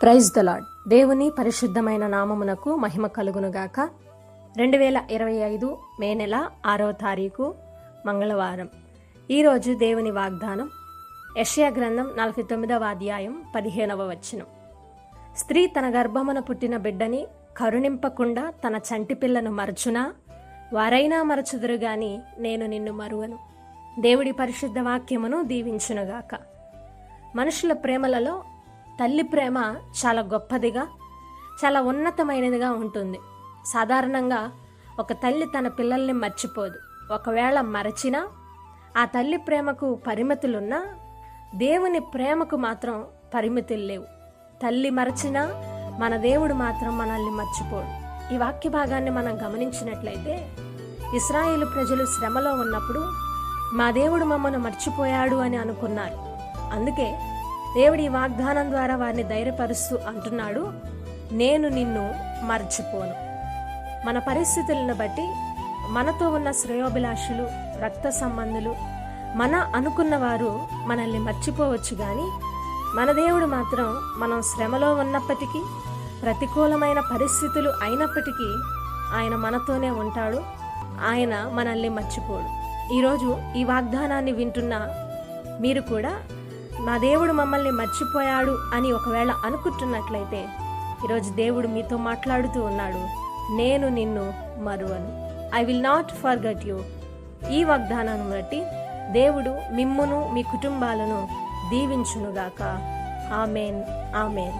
Praise the lord. దేవుని పరిశుద్ధమైన నామమునకు మహిమ కలుగునుగాక. 2025 మే నెల 6వ తారీఖు మంగళవారం. ఈరోజు దేవుని వాగ్దానం యెషయా గ్రంథం 49వ అధ్యాయం 15వ వచనం. స్త్రీ తన గర్భమున పుట్టిన బిడ్డని కరుణింపకుండా తన చంటి పిల్లను మరచునా, వారైనా మరచుదురు గాని నేను నిన్ను మరువను. దేవుడి పరిశుద్ధ వాక్యమును దీవించునుగాక. మనుషుల ప్రేమలలో తల్లి ప్రేమ చాలా గొప్పదిగా, చాలా ఉన్నతమైనదిగా ఉంటుంది. సాధారణంగా ఒక తల్లి తన పిల్లల్ని మర్చిపోదు. ఒకవేళ మరచినా ఆ తల్లి ప్రేమకు పరిమితులున్నా దేవుని ప్రేమకు మాత్రం పరిమితులు లేవు. తల్లి మరచినా మన దేవుడు మాత్రం మనల్ని మర్చిపోడు. ఈ వాక్య భాగాన్ని మనం గమనించినట్లయితే, ఇశ్రాయేలు ప్రజలు శ్రమలో ఉన్నప్పుడు మా దేవుడు మమ్మల్ని మర్చిపోయాడు అని అనుకున్నారు. అందుకే దేవుడి వాగ్దానం ద్వారా వారిని ధైర్యపరుస్తూ అంటున్నాడు, నేను నిన్ను మర్చిపోను. మన పరిస్థితులను బట్టి మనతో ఉన్న శ్రేయోభిలాషులు, రక్త సంబంధులు, మన అనుకున్న వారు మనల్ని మర్చిపోవచ్చు, కానీ మన దేవుడు మాత్రం మనం శ్రమలో ఉన్నప్పటికీ, ప్రతికూలమైన పరిస్థితులు అయినప్పటికీ ఆయన మనతోనే ఉంటాడు. ఆయన మనల్ని మర్చిపోడు. ఈరోజు ఈ వాగ్దానాన్ని వింటున్న మీరు కూడా మా దేవుడు మమ్మల్ని మర్చిపోయాడు అని ఒకవేళ అనుకుంటున్నట్లయితే, ఈరోజు దేవుడు మీతో మాట్లాడుతూ ఉన్నాడు, నేను నిన్ను మరువను. I will not forget you. ఈ వాగ్దానాన్ని బట్టి దేవుడు మిమ్మును మీ కుటుంబాలను దీవించునుగాక. ఆమేన్, ఆమేన్.